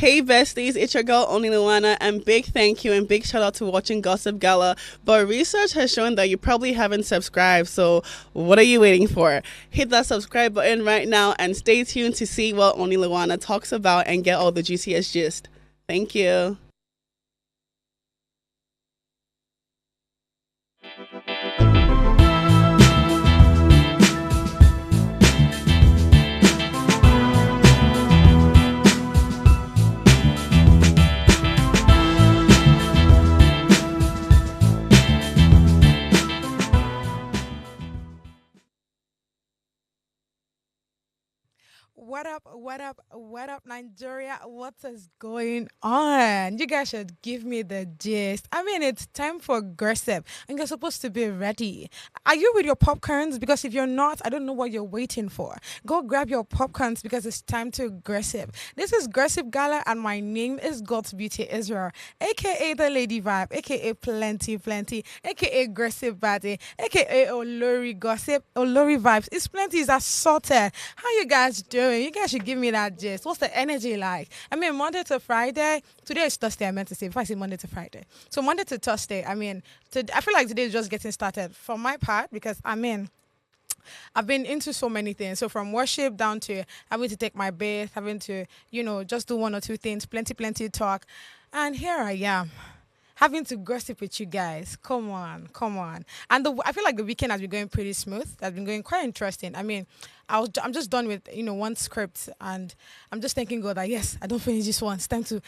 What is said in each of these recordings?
Hey besties, it's your girl Only Luana, and big thank you and big shout out to watching Gossip Gala. But research has shown that you probably haven't subscribed, so what are you waiting for? Hit that subscribe button right now and stay tuned to see what Only Luana talks about and get all the juiciest gist. Thank you. What up, Nigeria? What is going on? You guys should give me the gist. I mean, it's time for gossip, and you're supposed to be ready. Are you with your popcorns? Because if you're not, I don't know what you're waiting for. Go grab your popcorns because it's time to gossip. This is Gossip Gala, and my name is God's Beauty Israel, aka the Lady Vibe, aka Plenty, aka Gossip Body, aka Olori Gossip, Olori Vibes. It's Plenty is assorted. How you guys doing? You guys should give me that gist. What's the energy like? I mean, Monday to Friday. Today is Thursday, I meant to say, before I say Monday to Friday. So Monday to Thursday, I mean, I feel like today is just getting started for my part because, I mean, I've been into so many things. So from worship down to having to take my bath, having to, just do one or two things, plenty talk. And here I am, having to gossip with you guys. Come on. And I feel like the weekend has been going pretty smooth. Has been going quite interesting. I mean, I'm just done with, one script, and I'm just thanking God that, yes, I don't finish this one. It's time to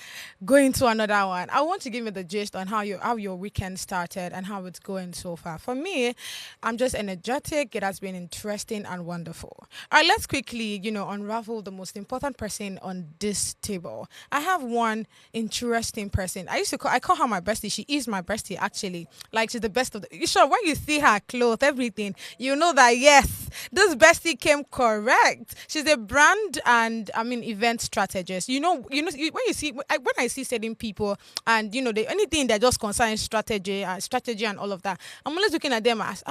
go into another one. I want to give you the gist on how your weekend started and how it's going so far. For me, I'm just energetic. It has been interesting and wonderful. All right, let's quickly, unravel the most important person on this table. I have one interesting person. I call her my bestie. She is my bestie, actually. Like, she's the best of the... Sure, when you see her clothes, everything, you know that, yes, this bestie came correct. She's a brand and event strategist. When I see certain people and anything that just concerns strategy and all of that, I'm always looking at them as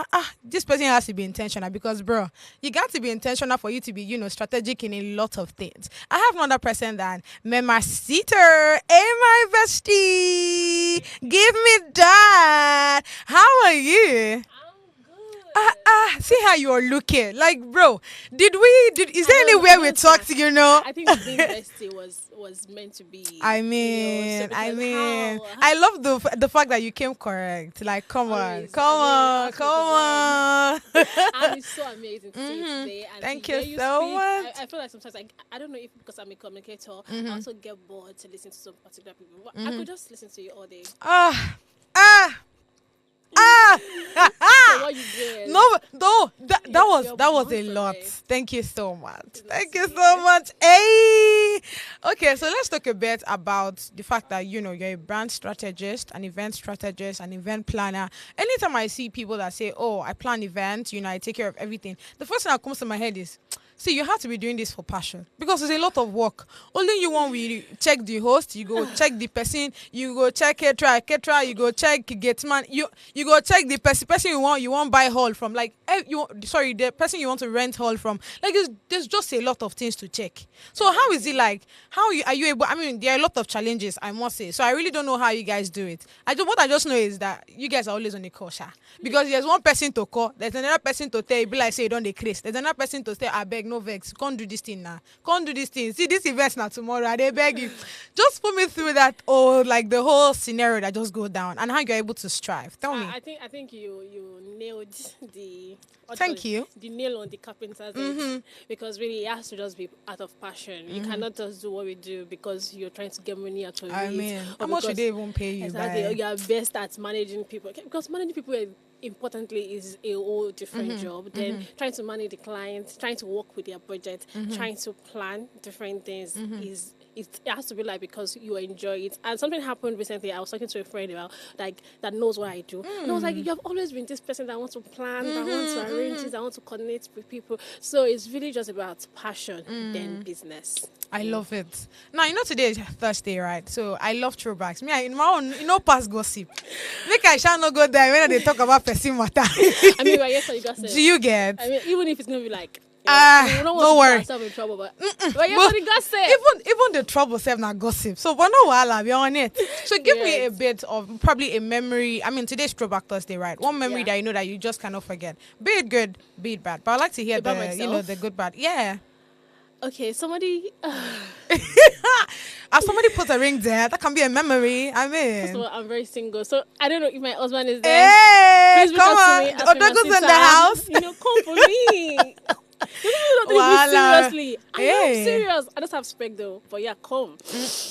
this person has to be intentional, because bro, you got to be intentional for you to be strategic in a lot of things. I have another person than Mema Seater. Hey, my bestie, give me that. How are you? See how you're looking. Like, bro, is there anywhere we talked, I think being bestie was meant to be. I love the fact that you came correct. Like, come on. And it's so amazing to see you today. And thank to you so much. I feel like sometimes, I don't know if because I'm a communicator, I also get bored to listen to some particular people. But I could just listen to you all day. So what you did? No, that was a lot. Thank you so much. Thank you so much. Hey, okay, so let's talk a bit about the fact that you're a brand strategist, an event strategist, an event planner. Anytime I see people that say, "Oh, I plan events, I take care of everything," the first thing that comes to my head is, see, you have to be doing this for passion, because it's a lot of work. Only you want we check the host, you go check the person, you go check caterer, you go check gateman, you go check the person you want buy hall from, like the person you want to rent hall from. Like, there's just a lot of things to check. So how is it like? How are you able? I mean, there are a lot of challenges, I must say. So I really don't know how you guys do it. What I just know is that you guys are always on the call, because there's one person to call, there's another person to tell you, be like, say you don't decrease. There's another person to say, I beg, no vex, can't do this thing now. Can't do this thing. See, this event's now tomorrow. I beg you. Just put me through that, like the whole scenario that just go down, and how you're able to strive. Tell me. I think you nailed the... Thank you. The nail on the carpenter's head, because really it has to just be out of passion. You cannot just do what we do because you're trying to get money out of it. I mean, how much should they even pay you? Exactly. You are best at managing people, because managing people importantly is a whole different job. Then trying to manage the clients, trying to work with their budget, trying to plan different things is it has to be like because you enjoy it. And something happened recently. I was talking to a friend about that knows what I do. And I was like, you have always been this person that wants to plan, that wants to arrange things, that wants to coordinate with people. So it's really just about passion than business. I love it. Now, today is Thursday, right? So I love throwbacks. Me, in my own, past gossip. Make I shall not go there when they talk about person matter. I mean, but yes, you got do you get? I mean, even if it's going to be like We don't no want to worry. put ourselves in trouble, but yeah, Well, for the gossip. even the trouble self not gossip. So but no wala, we're on it. So give me a Yes. bit of probably a memory. I mean today's Throwback Thursday, right? One memory Yeah. that you know that you just cannot forget. Be it good, be it bad. But I like to hear About the myself? the good bad. Yeah. Okay, somebody. As somebody put a ring there, that can be a memory. I First of mean, all, I'm very single, so I don't know if my husband is there. hey, Please reach come out to on, me. Ask me my Odogu's in sister. the house. You know, come for me. Those people don't take Voila. me seriously. I am Hey. serious. I just have spec though, but yeah, come.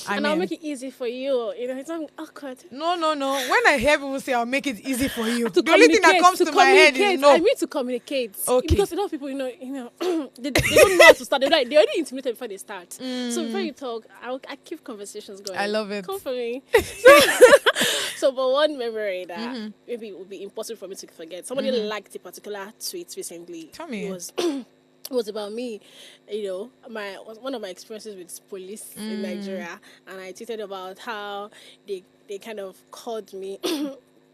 I And I'll mean, make it easy for you. You know, it's not awkward. no. When I hear people say I'll make it easy for you, To the only thing that communicate, comes to my head is no. I mean to communicate. Okay. Because a lot of people, they don't know how to start. They already intimidated before they start. So before you talk, I keep conversations going. I love it. Come for me. So, but one memory that maybe it would be impossible for me to forget. Somebody liked a particular tweet recently. Tell me. It was it was about me, one of my experiences with police in Nigeria, and I tweeted about how they kind of called me.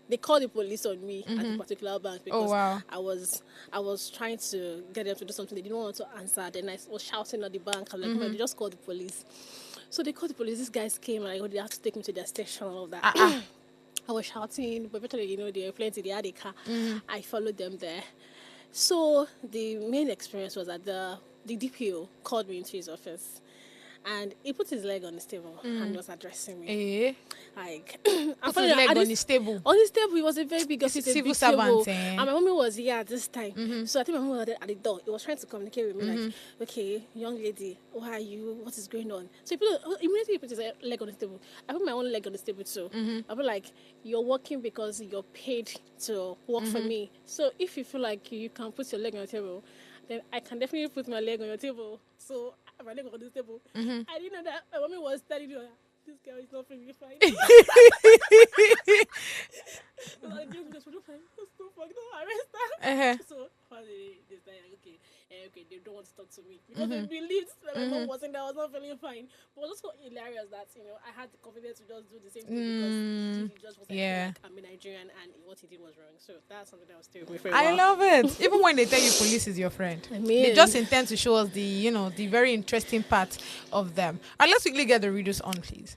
They called the police on me at a particular bank because wow. I was trying to get them to do something they didn't want to answer. Then I was shouting at the bank. I'm like, "Come they just called the police." So they called the police. These guys came and they had to take me to their station and all of that. I was shouting, but eventually, they were plenty. They had a car. I followed them there. So the main experience was that the DPO called me into his office, and he put his leg on the table and was addressing me. Eh? Like, Put his leg on his table. on his table, he was a very big office, a Civil big servant, table. eh? And my mommy was here at this time. So I think my mom was at the door. He was trying to communicate with me, like, okay, young lady, who are you? What is going on? So immediately he put his leg on the table. I put my own leg on the table too. I was like, you're working because you're paid to work for me. So if you feel like you can put your leg on the table, then I can definitely put my leg on your table. So my leg on this table. I didn't know that my mommy was telling you, this girl is not feeling fine. Don't arrest her. So finally they started like, okay, they don't want to talk to me because they believed that my mom wasn't there, I was not feeling fine. But it was just so hilarious that I had the confidence to just do the same thing because he just was like, I'm a Nigerian and what he did was wrong. So that's something that was staying with me for a while. I love it. Even when they tell you police is your friend, I mean, they just intend to show us the very interesting part of them. And let's quickly get the readers on, please.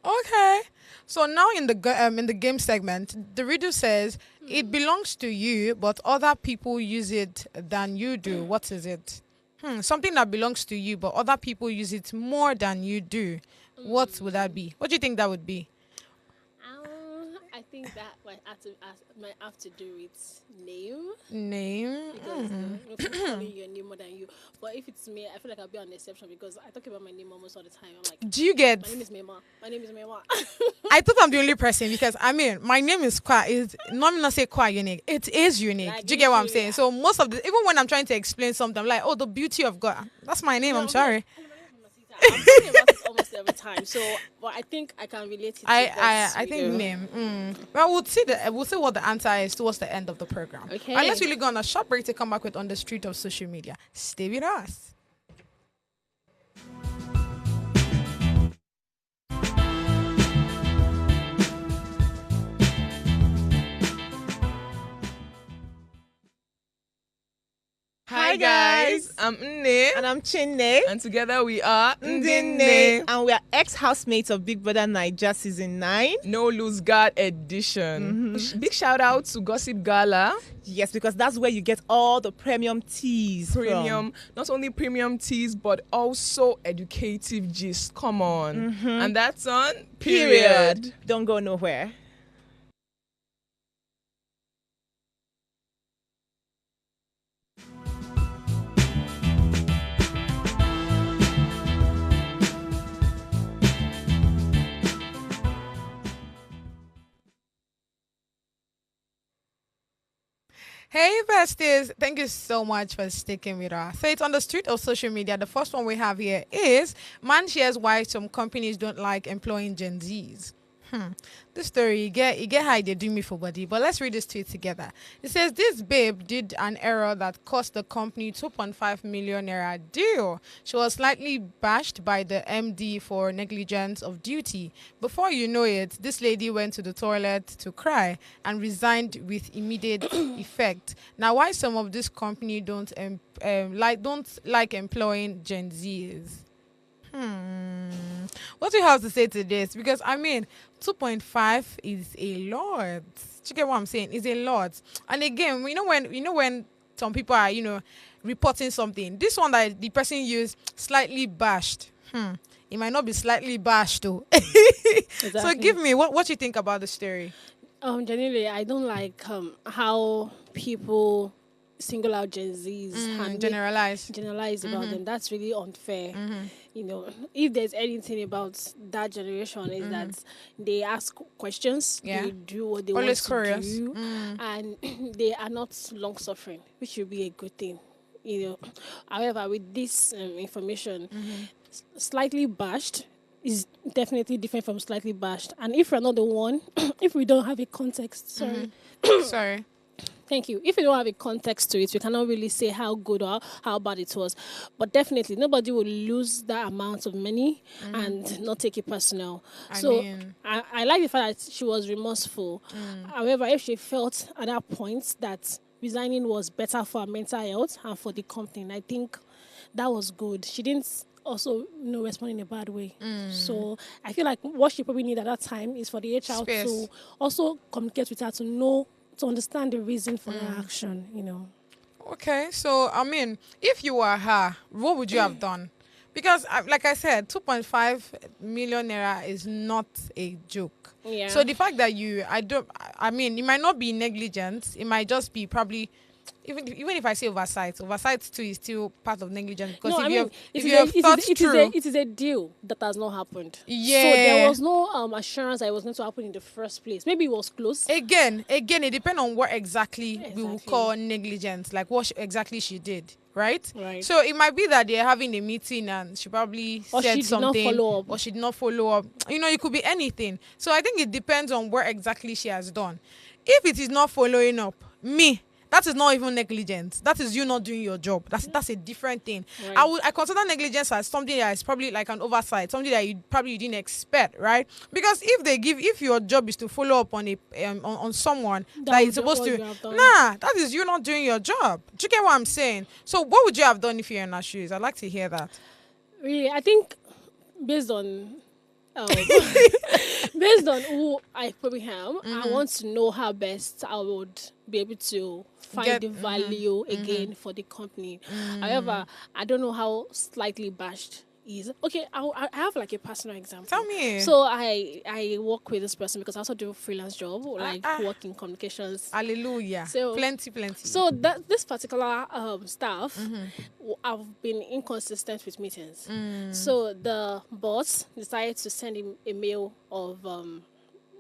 Okay. So now in the game segment, the reader says it belongs to you, but other people use it than you do. What is it? Something that belongs to you, but other people use it more than you do. What would that be? What do you think that would be? I think that might have to do with name. Name. Because people calling your name more than you. But if it's me, I feel like I'll be an exception because I talk about my name almost all the time. I'm like, Do you get? my name is Mema. My name is Mema. I thought I'm the only person because I mean my name is quite not say quite unique. It is unique. Like, Do you get what I'm literally, saying? yeah. So most of the even when I'm trying to explain something, I'm like, oh, the beauty of God. That's my name. I'm sorry. I'm talking about it almost every time. So, but I think I can relate it to I think name. Well, we'll see what the answer is towards the end of the program. Okay. And let's really go on a short break to come back with On the Street of Social Media. Stay with us. Hi guys, I'm Nne. And I'm Chinne. And together we are Ndinne. And we are ex-housemates of Big Brother Naija Season 9. No Lose Guard Edition. Big shout out to Gossip Gala. Yes, because that's where you get all the premium teas Premium, not only premium teas, but also educative gist. Come on. And that's on Period. Don't go nowhere. Hey besties, thank you so much for sticking with us. So it's On the Street of Social Media. The first one we have here is man shares why some companies don't like employing Gen Zs. This story, you get how they do me for body. But let's read this tweet together. It says this babe did an error that cost the company 2.5 million naira deal. She was slightly bashed by the MD for negligence of duty. Before you know it, this lady went to the toilet to cry and resigned with immediate effect. Now, why some of this company don't like employing Gen Zs? What do you have to say to this? Because I mean, 2.5 is a lot. Do you get what I'm saying? It's a lot. And again, when some people are reporting something, this one that the person used slightly bashed. It might not be slightly bashed though. Exactly. So give me what you think about the story. Genuinely, I don't like how people single out Gen Zs and generalize about them. That's really unfair. If there's anything about that generation is that they ask questions, they do what they Always want curious. to do, and they are not long suffering, which should be a good thing. However, with this information, slightly bashed is definitely different from slightly bashed. And if we're not the one, if we don't have a context, Sorry. Thank you. If you don't have a context to it, we cannot really say how good or how bad it was. But definitely, nobody will lose that amount of money and not take it personal. I like the fact that she was remorseful. However, if she felt at that point that resigning was better for her mental health and for the company, I think that was good. She didn't also respond in a bad way. So I feel like what she probably needed at that time is for the HR to also communicate with her to understand the reason for her action, Okay, so I mean, if you were her, what would you have done? Because, like I said, 2.5 million naira is not a joke. Yeah. So the fact that it might not be negligent. It might just be probably, even if I say oversight too is still part of negligence. Because it is a deal that has not happened. Yeah. So there was no assurance that it was going to happen in the first place. Maybe it was close. Again, it depends on what exactly we will call negligence, like what exactly she did. Right? So it might be that they're having a meeting and she probably said something, or she did not follow up. It could be anything. So I think it depends on what exactly she has done. If it is not following up, that is not even negligence. That is you not doing your job. That's a different thing. Right. I consider negligence as something that is probably like an oversight, something that you didn't expect, right? Because if your job is to follow up on on someone that is supposed to, that is you not doing your job. Do you get what I'm saying? So what would you have done if you're in her shoes? I'd like to hear that. Really, I think based on who I probably am, I want to know how best I would be able to find the value again for the company. However, I don't know how slightly bashed is. Okay, I have like a personal example. Tell me. So I work with this person because I also do a freelance job, like work in communications. Hallelujah. So plenty. So this particular staff, I've been inconsistent with meetings. So the boss decided to send him a mail of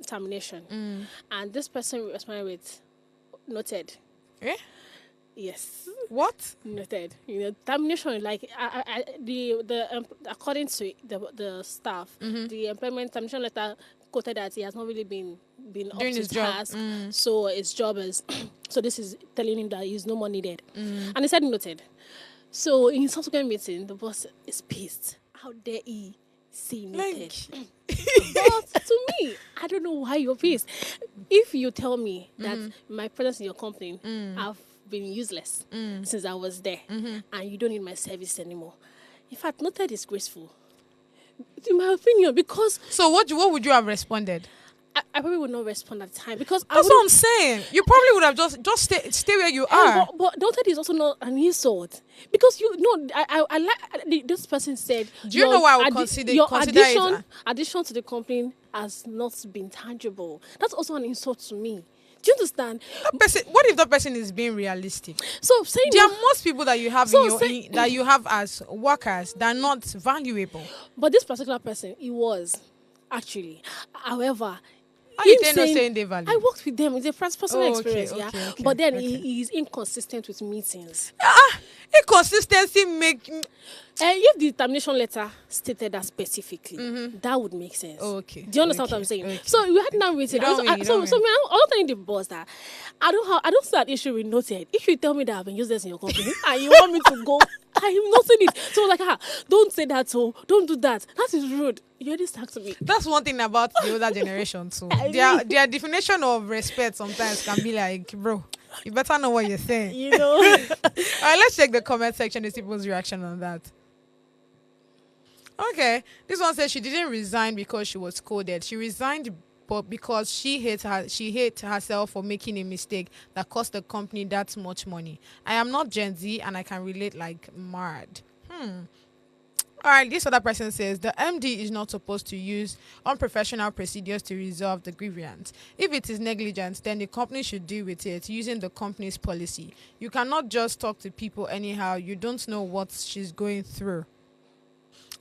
termination, and this person responded with noted. Eh? Yes. What? Noted. Termination. Like according to the staff, the employment termination letter quoted that he has not really been up to his task. So his job is. So this is telling him that he's no more needed, and he said noted. So in subsequent meeting, the boss is pissed. How dare he say noted? But to me, I don't know why you're pissed. If you tell me that my presence in your company, I've been useless since I was there, and you don't need my service anymore. In fact, noted is graceful, in my opinion, because... So what would you have responded? I probably would not respond at the time because that's what I'm saying. You probably would have just stay where you are. But noted is also not an insult because I like this person said. Do you know why I would consider addition to the company has not been tangible? That's also an insult to me. Do you understand? That person, what if that person is being realistic? So saying there are most people that you have that you have as workers that are not valuable. But this particular person, he was actually. However, how you saying they value? I worked with them. It's a personal experience, okay. But then he is inconsistent with meetings. Inconsistency make. If the termination letter stated that specifically, that would make sense. Oh, okay. Do you understand what I'm saying? Okay. So we had now written. You don't win, you So don't me, I'm not telling the boss that I don't see that issue with noted. If you tell me that I've been useless in your company and you want me to go, I am noting it. So I was like, don't say that. So don't do that. That is rude. You already stuck to me. That's one thing about the older generation too. Their definition of respect sometimes can be like, bro, you better know what you're saying. You know. All right, let's check the comment section to see people's reaction on that. Okay, this one says she didn't resign because she was scolded. She resigned but because she hates herself for making a mistake that cost the company that much money. I am not Gen Z and I can relate like mad. All right, this other person says the MD is not supposed to use unprofessional procedures to resolve the grievance. If it is negligence, then the company should deal with it using the company's policy. You cannot just talk to people anyhow. You don't know what she's going through.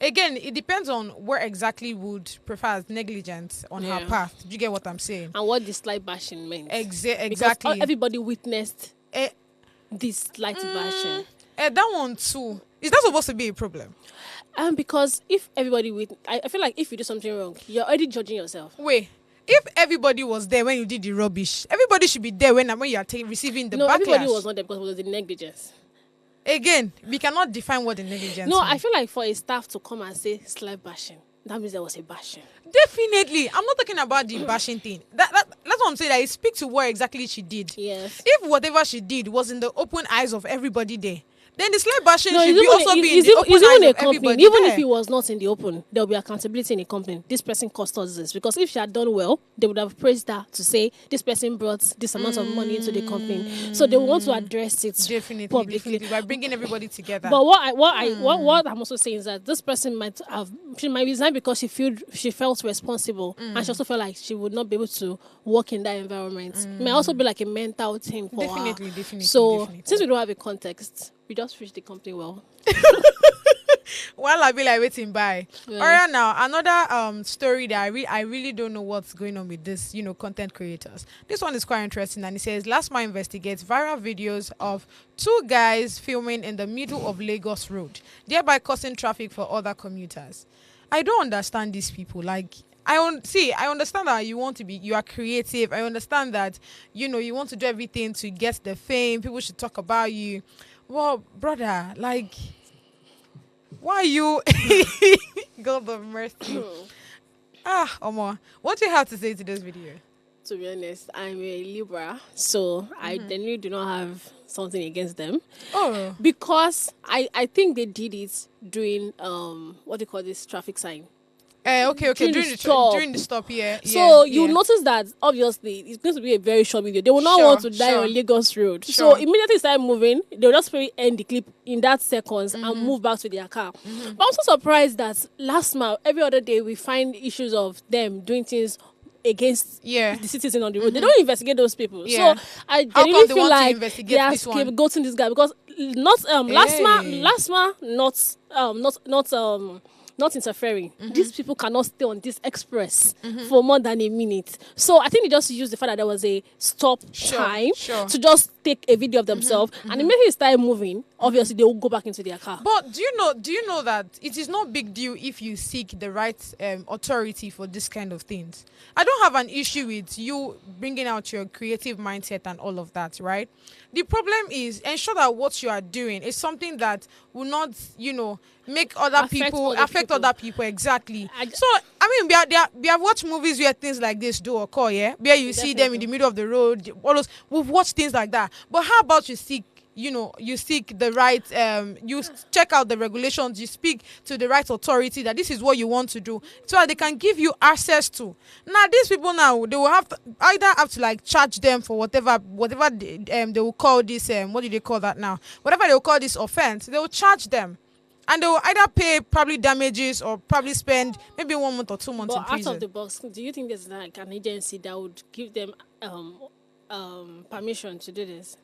Again, it depends on where exactly would prefer as negligence on her path. Do you get what I'm saying? And what this slight bashing meant. Exactly. Because everybody witnessed this slight bashing. That one too. Is that supposed to be a problem? Because if everybody I feel like if you do something wrong, you're already judging yourself. Wait. If everybody was there when you did the rubbish, everybody should be there when you are receiving the backlash. No, everybody was not there because it was the negligence. Again, we cannot define what the negligence No, means. I feel like for a staff to come and say slight bashing, that means there was a bashing. Definitely. I'm not talking about the bashing thing. That's what I'm saying. That it speaks to what exactly she did. Yes. If whatever she did was in the open eyes of everybody there, then the slight bashing should also be in the open eyes of everybody even there. if it was not in the open, there will be accountability in the company. This person cost us this. Because if she had done well, they would have praised her to say this person brought this amount of money into the company. So they want to address it publicly. Definitely. By bringing everybody together. But what I'm also saying is that this person might resign because she felt responsible and she also felt like she would not be able to work in that environment. It might also be like a mental thing for her. Definitely. So since we don't have a context, we just fish the company well. Well, I'll be like waiting by. Yeah. All right, now another story that I really don't know what's going on with this, content creators. This one is quite interesting, and it says Last Mile investigates viral videos of two guys filming in the middle of Lagos Road, thereby causing traffic for other commuters. I don't understand these people. Like, I understand that you are creative. I understand that, you want to do everything to get the fame. People should talk about you. Well, brother, like, why you? God of mercy. Omar, what do you have to say to this video? To be honest, I'm a Libra, so I genuinely do not have something against them. Oh. Because I think they did it during what do you call this, traffic sign. Okay. During the stop, yeah. So you notice that obviously it's going to be a very short video. They will not want to die on Lagos Road. Sure. So immediately start moving, they'll just probably end the clip in that seconds and move back to their car. But I'm also surprised that Last Mile, every other day we find issues of them doing things against the citizen on the road. They don't investigate those people. Yeah. So I genuinely feel like they are this one? scapegoating this guy because Last Mile not interfering. These people cannot stay on this express for more than a minute. So I think they just used the fact that there was a stop time to just take a video of themselves, and immediately they start moving. Obviously, they will go back into their car. But do you know that it is not big deal if you seek the right authority for this kind of things? I don't have an issue with you bringing out your creative mindset and all of that, right? The problem is ensure that what you are doing is something that will not, make affect other people. Exactly. So, I mean, we have watched movies where things like this do occur, yeah? Where you see them in the middle of the road, all those, we've watched things like that. But how about you seek the right, you check out the regulations, you speak to the right authority that this is what you want to do, so that they can give you access to. Now, these people now, they will have to like charge them for whatever they will call this, what do they call that now? Whatever they will call this offense, they will charge them. And they will either pay probably damages or probably spend maybe 1 month or 2 months in prison. Out of the box, do you think there's like an agency that would give them permission to do this?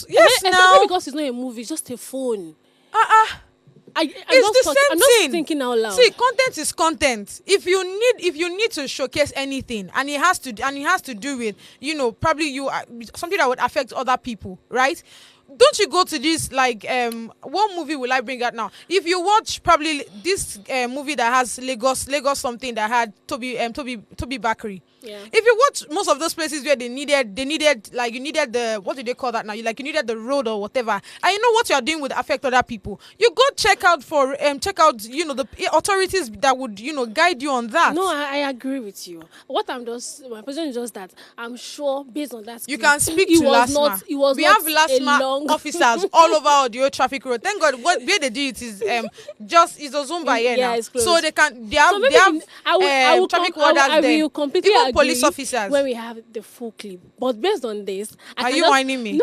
Yes, now. Because it's not a movie, it's just a phone. It's the same I'm thing. not thinking out loud. See, content is content. If you need to showcase anything, and it has to do with, probably something that would affect other people, right? don't you go to this like what movie will I bring out now? If you watch probably this movie that has Lagos something that had Toby Bakri. Yeah. If you watch most of those places where they needed like you needed the what do they call that now? You needed the road or whatever. And you know what you are doing would affect other people. You go check out the authorities that would guide you on that. No, I agree with you. My position is just that I'm sure based on that. You can speak to LASMA. We have LASMA officers all over Audio Traffic Road. Thank God, where they do it is just is a Zumba here now. It's closed. So they have traffic warders there. I will completely even agree police officers. When we have the full clip, but based on this, are you whining me? No.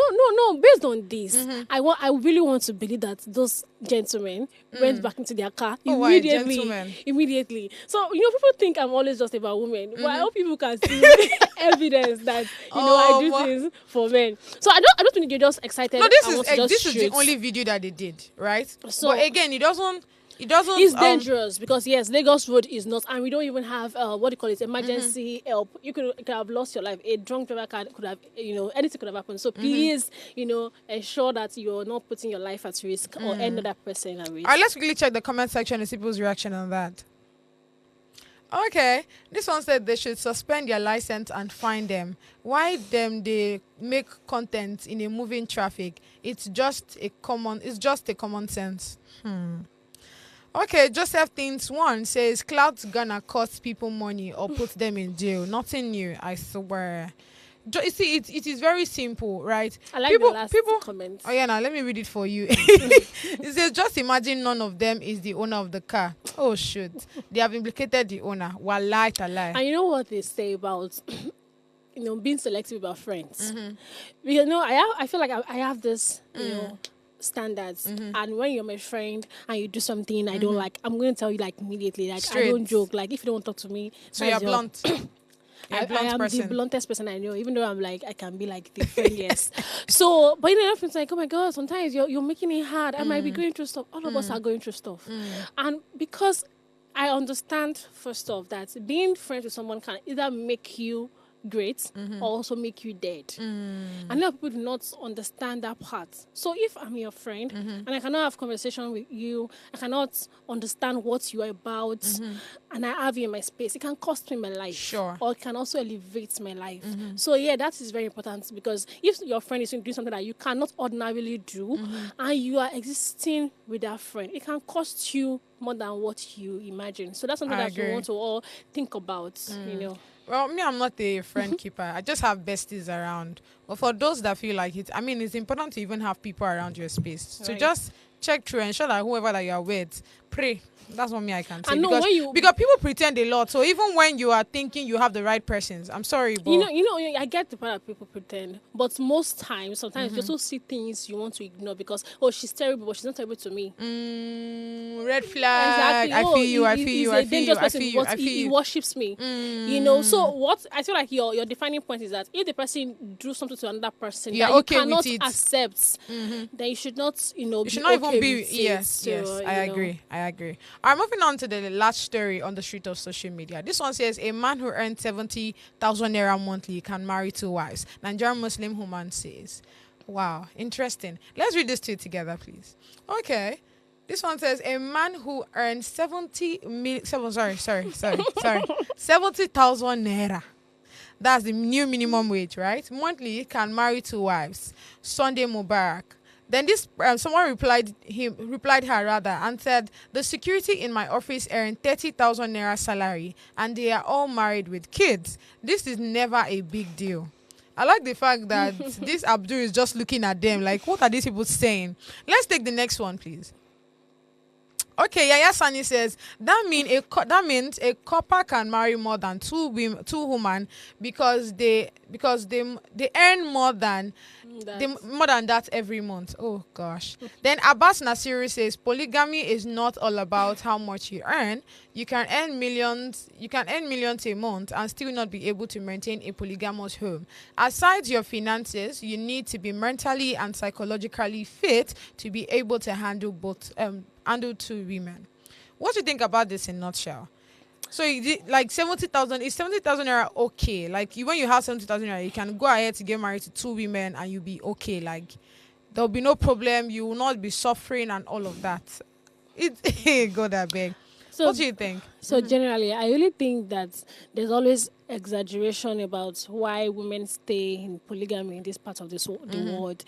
Based on this, I really want to believe that those gentlemen went back into their car immediately. So people think I'm always just about women, but I hope people can see evidence that I do things for men. So I don't think you're just excited. No, this is the only video that they did, right? So but again, it doesn't. It's dangerous because yes, Lagos Road is not, and we don't even have emergency help. You could have lost your life. A drunk driver could have, anything could have happened. So please, ensure that you're not putting your life at risk or any other person at risk. All right, let's quickly check the comment section and see people's reaction on that. Okay, this one said they should suspend their license and fine them. Why they make content in a moving traffic? It's just a common sense. Okay, Joseph Things 1 says cloud's gonna cost people money or put them in jail. Nothing new, I swear. You see, it is very simple, right? I like the last comment. Oh yeah, now let me read it for you. It says, just imagine none of them is the owner of the car. Oh shoot, they have implicated the owner. Wallahi talai. And you know what they say about being selective about friends. Because I feel like I have this standards, and when you're my friend and you do something I don't like, I'm going to tell you like immediately, like straight. I don't joke, like if you don't talk to me, so you're blunt. I am the bluntest person I know, even though I'm like I can be like the friendliest. So but it's like, oh my god, sometimes you're making it hard. I might be going through stuff. All of us are going through stuff, and because I understand first off that being friends with someone can either make you great or also make you dead. And a lot of people do not understand that part. So if I'm your friend and I cannot have conversation with you, I cannot understand what you are about, and I have you in my space, it can cost me my life. Sure. Or it can also elevate my life. So yeah, that is very important, because if your friend is doing something that you cannot ordinarily do and you are existing with that friend, it can cost you more than what you imagine. So that's something that we want to all think about, Well, me, I'm not a friend keeper. I just have besties around. But for those that feel like it, it's important to even have people around your space. Right. So just check through, ensure that whoever that you are with, pray. That's what I can say. Because people pretend a lot. So even when you are thinking you have the right persons, I'm sorry, but I get the part that people pretend, but most times, sometimes you also see things you want to ignore because she's terrible, but she's not terrible to me. Red flag. Exactly. I feel you. He worships me. So what I feel like your defining point is that if the person do something to another person that you cannot accept, then you should not, you should not even be. Yes, I agree. All right, moving on to the last story on the street of social media. This one says a man who earns 70,000 naira monthly can marry 2 wives. Nigerian Muslim woman says, "Wow, interesting." Let's read this two together, please. Okay, this one says a man who earns 70,000 naira. That's the new minimum wage, right? Monthly can marry 2 wives. Sunday Mubarak. Then this someone replied her and said, the security in my office earn 30,000 naira salary and they are all married with kids. This is never a big deal. I like the fact that this Abdul is just looking at them like, what are these people saying? Let's take the next one, please. Okay, Yaya Sani says that means a couple can marry more than two women because they earn more than that every month. Oh gosh. Then Abbas Nasiru says polygamy is not all about how much you earn. You can earn millions a month and still not be able to maintain a polygamous home. Aside your finances, you need to be mentally and psychologically fit to be able to handle 2 women. What do you think about this in a nutshell? So like 70,000, is 70,000 naira okay? Like when you have 70,000 naira, you can go ahead to get married to 2 women and you'll be okay. Like there'll be no problem. You will not be suffering and all of that. It God, I beg. So, What do you think? So generally, I really think that there's always exaggeration about why women stay in polygamy in this part of the world,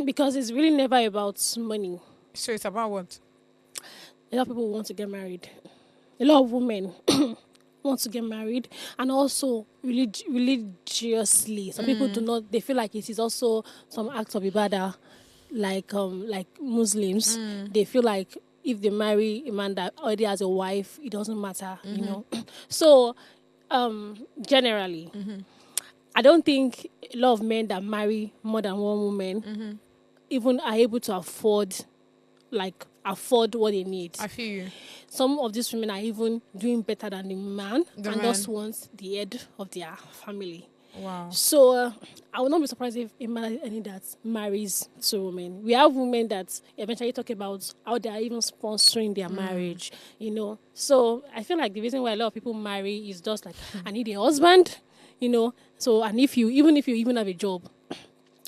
because it's really never about money. So it's about what? A lot of people want to get married. A lot of women want to get married, and also religiously. Some people do not. They feel like it is also some act of ibadah, like Muslims. They feel like if they marry a man that already has a wife, it doesn't matter, you know. So, generally, I don't think a lot of men that marry more than one woman even are able to afford what they need. I feel you. Some of these women are even doing better than the man just want the head of their family. Wow. So I would not be surprised if a man any that marries two women. We have women that eventually talk about how they are even sponsoring their marriage, you know. So I feel like the reason why a lot of people marry is just like, I need a husband, you know. So, and if you even have a job,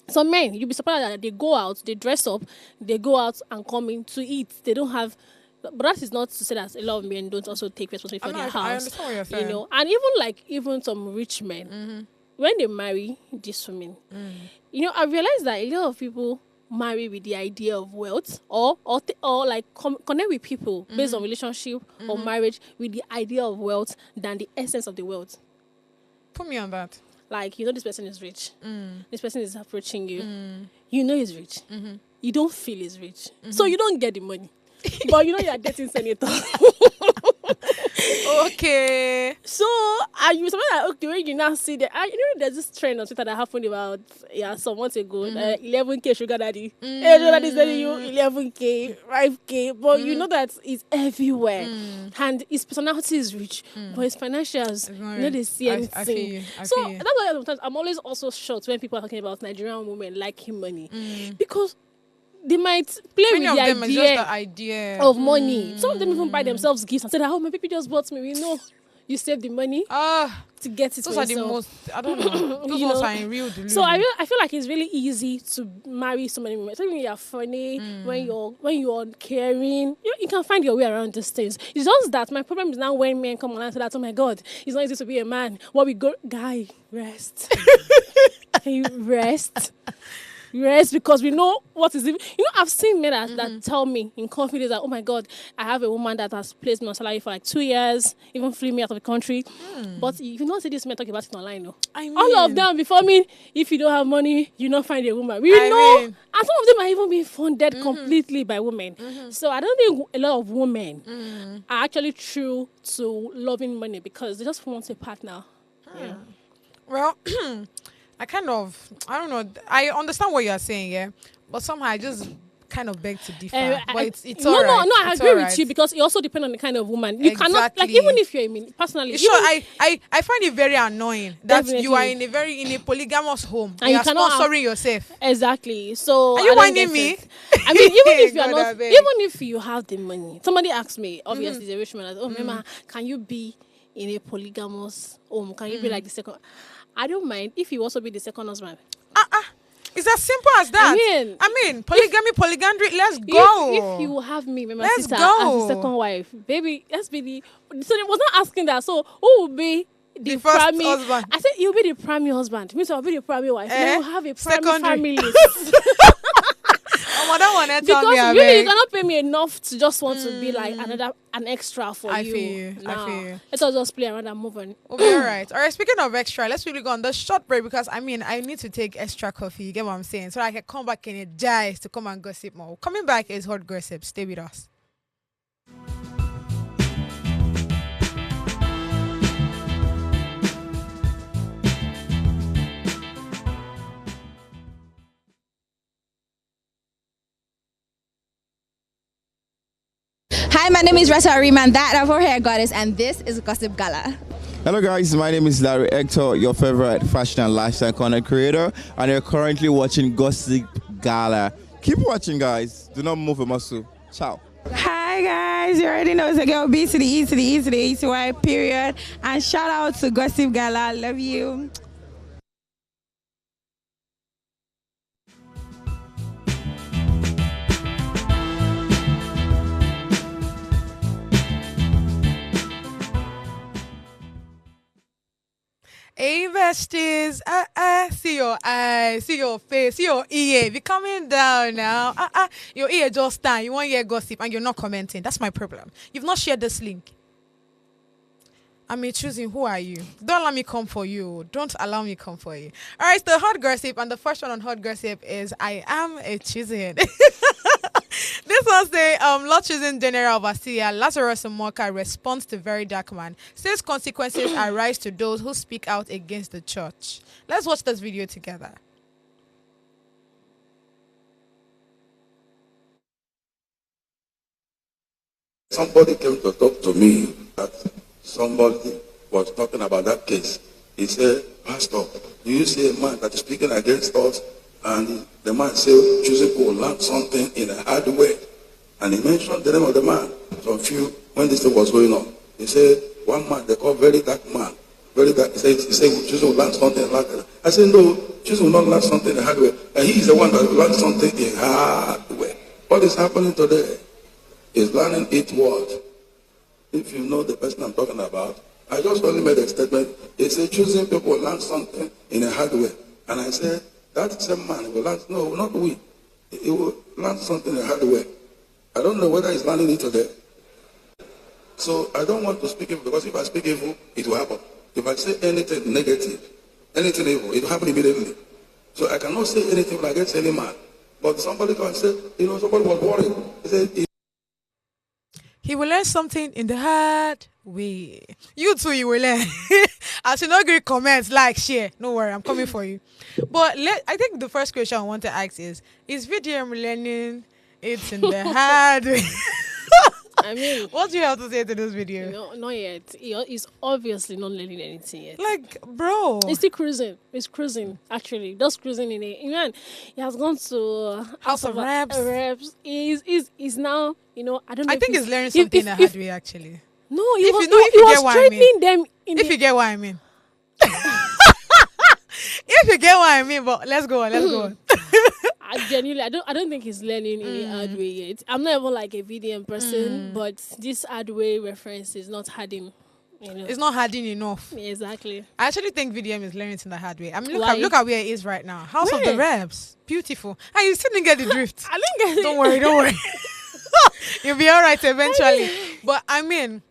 some men, you'll be surprised that they go out, they dress up, they go out and come in to eat. They don't have. But that is not to say that a lot of men don't also take responsibility for their house. I understand what you're saying. You know, and even some rich men, when they marry these women, you know, I realized that a lot of people marry with the idea of wealth, or connect with people based on relationship or marriage with the idea of wealth than the essence of the wealth. Put me on that. Like, you know, this person is rich. This person is approaching you. You know he's rich. You don't feel he's rich. So you don't get the money. But you know you're dating senator. Okay. So, you something like, okay, when you now see that, you know, there's this trend on Twitter that happened about some months ago. 11K sugar daddy. Hey, sugar daddy is telling you 11K, 5K, but you know that it's everywhere, and his personality is rich, but his financials, you know, they see anything. I feel you. That's why sometimes I'm always also shocked when people are talking about Nigerian women liking money, because they might play Many with of them is just the idea idea of money. Some of them even buy themselves gifts and say that, oh, my baby just bought me. We know you saved the money to get it those for are yourself. the most, I don't know. Those You ones know? are in real delusion. So I feel like it's really easy to marry so many women. Especially when you're funny, when you're caring, you can find your way around these things. It's just that my problem is now when men come on and say that, oh my God, it's not easy to be a man. What we go, guy, rest. Can you rest? Yes, because we know what is it. You know, I've seen men that tell me in confidence that, oh my God, I have a woman that has placed me on salary for like 2 years, even flew me out of the country. But you not see this men talking about it online, no? I mean, all of them before me, if you don't have money, you not find a woman. We know. And some of them are even being funded completely by women. So I don't think a lot of women are actually true to loving money because they just want a partner. Yeah. Well, I don't know. I understand what you're saying, yeah, but somehow I just kind of beg to differ. But it's all right. No, I agree with you because it also depends on the kind of woman. You cannot, like, even if you're personally. Sure, I find it very annoying that you are in a polygamous home and you are sponsoring yourself. Exactly. So are you whining me? I mean, even if you're not, even if you have the money, somebody asked me, obviously, the rich man, oh, Mama, can you be in a polygamous home? Can you be like the second? I don't mind if you also be the second husband. It's as simple as that. I mean, polygamy, let's go. If you have me, my let's sister, go. as the second wife, baby, let's be the. So it was not asking that. So who will be the first primary husband? I said you'll be the primary husband. Means I'll be the primary wife. Then we'll have a primary family. Because really, you cannot pay me enough to just want to be like an extra for you. I feel you. Let us just play around and move on. We'll be all right. All right, speaking of extra, let's really go on the short break because I mean, I need to take extra coffee. You get what I'm saying? So I can come back energized to come and gossip more. Coming back is Hot Gossip. Stay with us. Hi, my name is Rata Ariman, that of our hair goddess, and this is Gossip Gala. Hello guys, my name is Larry Hector, your favorite fashion and lifestyle content creator, and you're currently watching Gossip Gala. Keep watching guys, do not move a muscle. Ciao. Hi guys, you already know it's a girl B to the E to the E to the E to Y period, and shout out to Gossip Gala, love you. Hey, besties. See your eyes, see your face, see your ear. Be coming down now. Your ear just stand. You want to hear gossip and you're not commenting. That's my problem. You've not shared this link. I'm choosing who are you. Don't let me come for you. Don't allow me come for you. All right, so hot gossip, and the first one on hot gossip is I am a choosing. This one say, Lord choosing General Overseer Lazarus Omoka responds to very dark man. Says consequences arise to those who speak out against the church. Let's watch this video together. Somebody came to talk to me that somebody was talking about that case. He said, Pastor, do you see a man that is speaking against us? And the man said, choosing to learn something in a hard way. And he mentioned the name of the man. Some few, when this thing was going on, he said, one man, they call very dark man. Very dark. He said, choosing to learn something like that. I said, no, choosing will not learn something in a hard way. And he is the one that will learn something in a hard way. What is happening today is learning it what? If you know the person I'm talking about, I just only made a statement. He said, choosing people learn something in a hard way. And I said, that same man will learn, no, not we. He will learn something in a hard way. I don't know whether he's learning it today. So I don't want to speak evil, because if I speak evil, it will happen. If I say anything negative, anything evil, it will happen immediately. So I cannot say anything against any man. But somebody can say, somebody was worried. He said, he will learn something in the hard way. You too, you will learn. I should not agree comments, like, share. No worry, I'm coming for you. But I think the first question I want to ask is VDM learning it in the hard way? I mean, what do you have to say to this video? No, not yet. He's obviously not learning anything yet. Like, bro. He's still cruising. He's cruising, actually. Just cruising in it. Even he has gone to House of Reps. He's now, I don't know. I think he's learning something in a hard way, actually. No, he if was, you know, if he you was get what I training mean. them. If you get what I mean. If you get what I mean, but let's go on. I genuinely, I don't think he's learning in a hard way yet. I'm not even like a VDM person, but this hard way reference is not harding. It's not harding enough. Exactly. I actually think VDM is learning it in the hard way. I mean, look at where it is right now. House of the Reps. Beautiful. And you still didn't get the drift. I didn't get it. Don't worry. You'll be all right eventually. But I mean,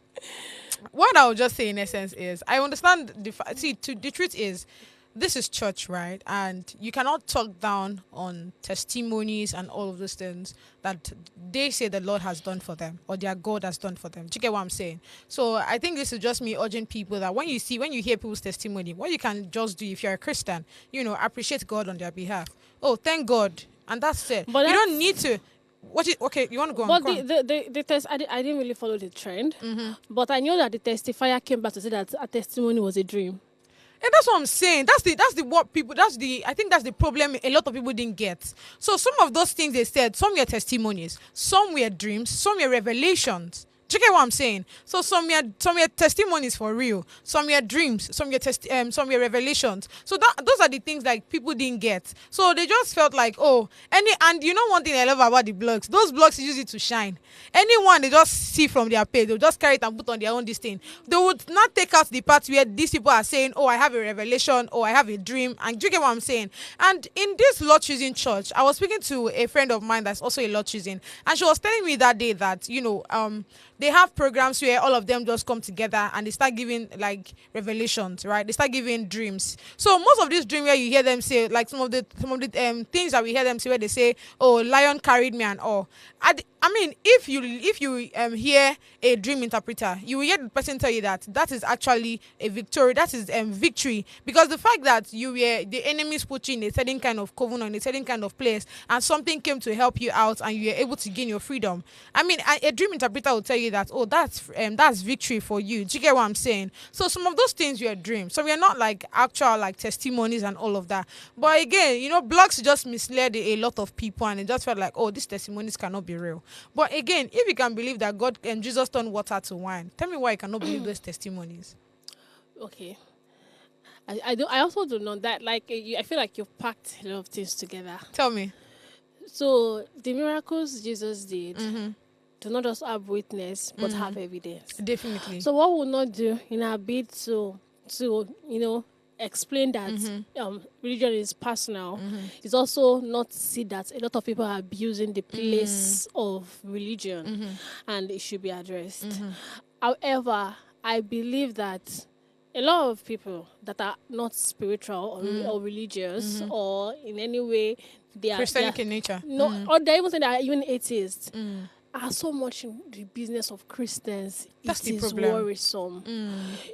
what I would just say in essence is, I understand the truth is, this is church, right? And you cannot talk down on testimonies and all of those things that they say the Lord has done for them or their God has done for them. Do you get what I'm saying? So I think this is just me urging people that when you hear people's testimony, what you can just do if you're a Christian, appreciate God on their behalf. Oh, thank God. And that's it. But you don't need to. Okay, you want to go on? But the test, I didn't really follow the trend. But I know that the testifier came back to say that a testimony was a dream. And that's what I'm saying. I think that's the problem a lot of people didn't get. So some of those things they said, some were testimonies, some were dreams, some were revelations. Do you get what I'm saying? So some were testimonies for real, some were dreams, some were revelations. So those are the things like people didn't get. So they just felt like, and you know one thing I love about the blogs, those blogs use it to shine. Anyone they just see from their page, they'll just carry it and put on their own this thing. They would not take out the part where these people are saying, I have a revelation, I have a dream. And do you get what I'm saying? And in this Lord Choosing church, I was speaking to a friend of mine that's also a Lord Choosing, and she was telling me that day that they have programs where all of them just come together and they start giving like revelations, right? They start giving dreams. So most of these dreams where you hear them say, like some of the things that we hear them say where they say, lion carried me and all. I mean, if you hear a dream interpreter, you will hear the person tell you that is actually a victory. That is victory, because the fact that the enemies put you in a certain kind of covenant, in a certain kind of place, and something came to help you out, and you were able to gain your freedom. I mean, a dream interpreter will tell you that that's victory for you. Do you get what I'm saying? So some of those things were dreams. So we are not like actual like testimonies and all of that. But again, blogs just misled a lot of people, and it just felt like, these testimonies cannot be real. But again, if you can believe that God and Jesus turned water to wine, tell me why you cannot believe those testimonies. Okay. I also do know that, like, I feel like you've packed a lot of things together. Tell me. So the miracles Jesus did do not just have witness, but have evidence. Definitely. So what we'll not do in our bid to explain that religion is personal, it's also not to see that a lot of people are abusing the place of religion, and it should be addressed. However, I believe that a lot of people that are not spiritual or religious or in any way they are Christianic in nature. no, or they even say they are even atheists. Are so much in the business of Christians. That's It the is problem. worrisome.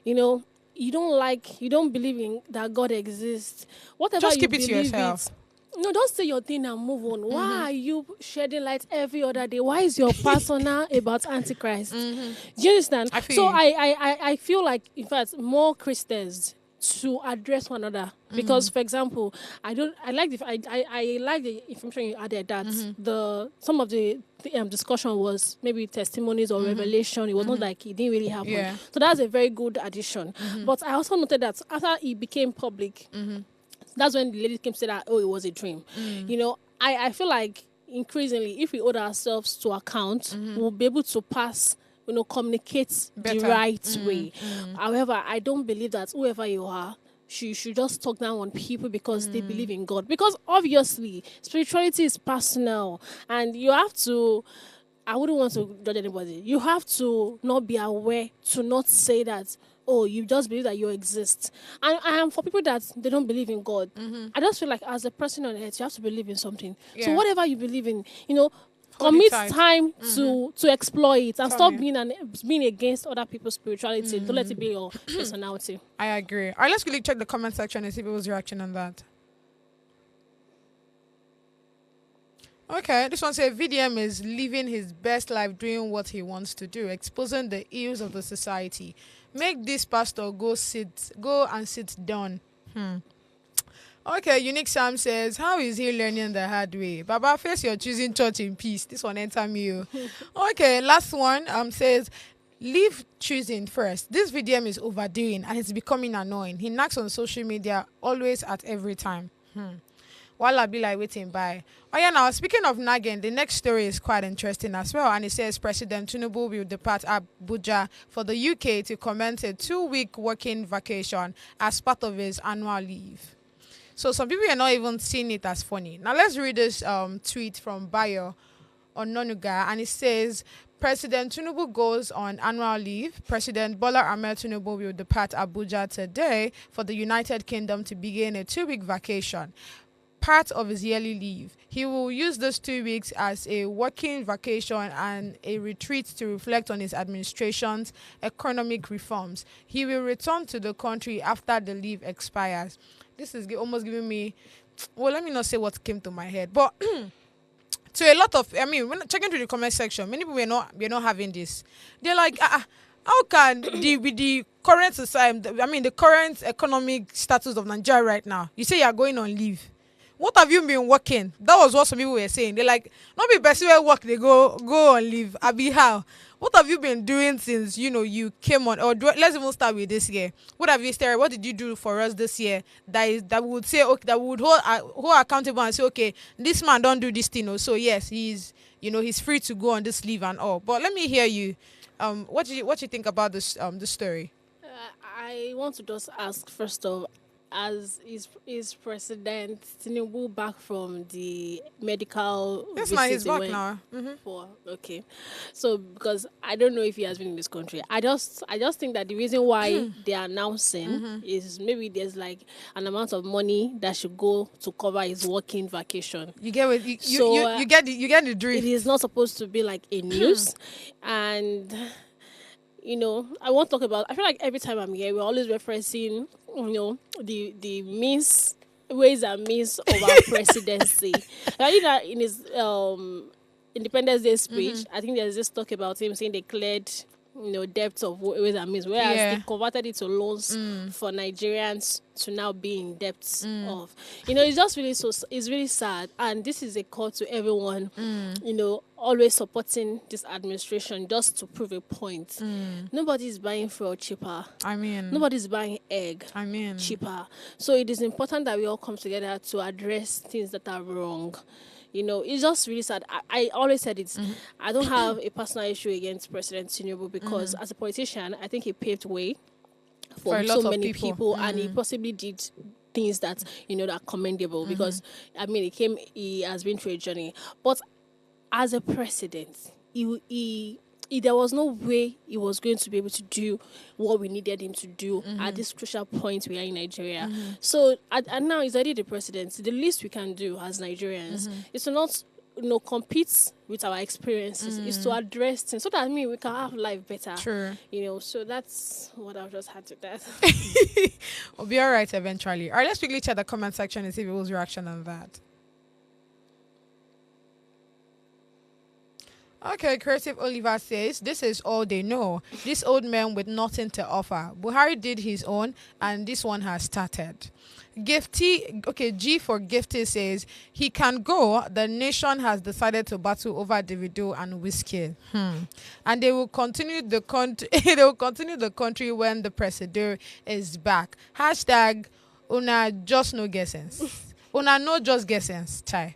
You know, you don't believe in that God exists. Whatever Just you keep it to believe yourself. no, don't say your thing and move on. Why are you shedding light every other day? Why is your personal about Antichrist? Do you understand? I feel So you. I feel like, in fact, more Christians to address one another, because for example, I like the information you added that some of the discussion was maybe testimonies or revelation. It was not like it didn't really happen. Yeah. So that's a very good addition. But I also noted that after it became public, that's when the lady came to say that, oh, it was a dream. You know, I feel like increasingly, if we hold ourselves to account, we'll be able to pass, communicate Better. the right way. However, I don't believe that whoever you are, you should just talk down on people because they believe in God. Because obviously, spirituality is personal, and you have to. I wouldn't want to judge anybody. You have to not be aware to not say that, oh, you just believe that you exist. And for people that they don't believe in God, I just feel like as a person on earth, you have to believe in something. So Yeah. whatever you believe in, Hold commit it tight. time to explore it and Tell stop me. being against other people's spirituality. Don't let it be your personality. I agree. All right, let's quickly check the comment section and see people's reaction on that. Okay, this one says VDM is living his best life doing what he wants to do, exposing the ills of the society. Make this pastor go and sit down. Okay, Unique Sam says, how is he learning the hard way? Baba, face your choosing church in peace. This one enter me. Okay, last one says, leave choosing first. This VDM is overdoing and it's becoming annoying. He knocks on social media always at every time. While I be like waiting by. Oh yeah, now speaking of nagging, the next story is quite interesting as well. And it says President Tinubu will depart Abuja for the UK to commence a 2-week working vacation as part of his annual leave. So some people are not even seeing it as funny. Now let's read this tweet from Bayo on Nonuga, and it says, President Tinubu goes on annual leave. President Bola Ahmed Tinubu will depart Abuja today for the United Kingdom to begin a 2-week vacation, part of his yearly leave. He will use those 2 weeks as a working vacation and a retreat to reflect on his administration's economic reforms. He will return to the country after the leave expires. This is almost giving me, well, let me not say what came to my head, but to a lot of, when checking through the comment section, many people we're not having this. They're like, how can the current society, the current economic status of Nigeria right now, you say you are going on leave? What have you been working? That was what some people were saying. They're like, not be person where work, they go on leave. Abi, how? What have you been doing since, you came on? Or let's even start with this year. What have you started? What did you do for us this year that we would say, okay, that we would hold accountable and say, okay, this man don't do this thing. So yes, he's free to go on this leave and all. But let me hear you. What you think about this story? I want to just ask first of, as is President Tinubu back from the medical Yes, visit man, he's he back went now. for? Okay, so because I don't know if he has been in this country, I just think that the reason why they are announcing is maybe there's like an amount of money that should go to cover his working vacation. You get what you get the drift. It is not supposed to be like a news, and I won't talk about. I feel like every time I'm here, we're always referencing, the ways and means of our presidency. In his Independence Day speech, I think there's this talk about him saying they cleared, debts of ways and means, whereas they converted it to loans for Nigerians to now be in debts of. It's just really it's really sad, and this is a call to everyone. Always supporting this administration just to prove a point. Nobody's buying fuel cheaper. Nobody's buying egg cheaper. So it is important that we all come together to address things that are wrong. It's just really sad. I always said it. I don't have a personal issue against President Tinubu because as a politician, I think he paved way For a so lot of many people. and he possibly did things that that are commendable because I mean he has been through a journey, but as a president, there was no way he was going to be able to do what we needed him to do at this crucial point we are in Nigeria. So and now he's already the president. The least we can do as Nigerians is to not compete with our experiences, is to address things so that we can have life better. True. So that's what I've just had to that. We'll be all right eventually. All right, let's quickly check the comment section and see people's reaction on that. Okay, Creative Oliver says, this is all they know. This old man with nothing to offer. Buhari did his own, and this one has started. Gifty, okay, G for Gifty says, he can go. The nation has decided to battle over Davido and Wizkid. And they will continue the country. They will continue the country when the president is back. Hashtag, una just no guessings. Una no just guessings. Chai.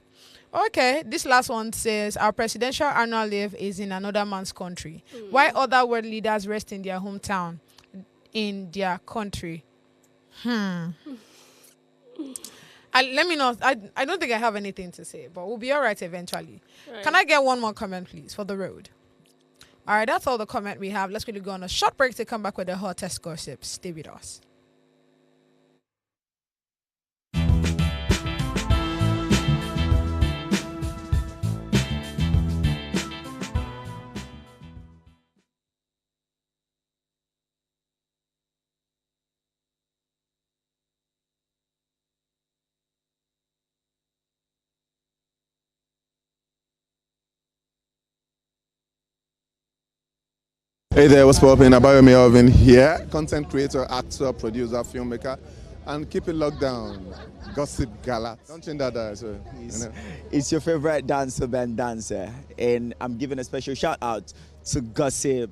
Okay, this last one says, our presidential annual leave is in another man's country. Why other world leaders rest in their hometown, in their country? Let me know. I don't think I have anything to say, but we'll be all right eventually. Right. Can I get one more comment, please, for the road? All right, that's all the comment we have. Let's quickly go on a short break to come back with the hottest gossips. Stay with us. Hey there, what's poppin'? Abayomi Alvin here, content creator, actor, producer, filmmaker, and keep it locked down. Gossip Gala. Don't change that, so, It's your favorite dancer, band dancer, and I'm giving a special shout out to Gossip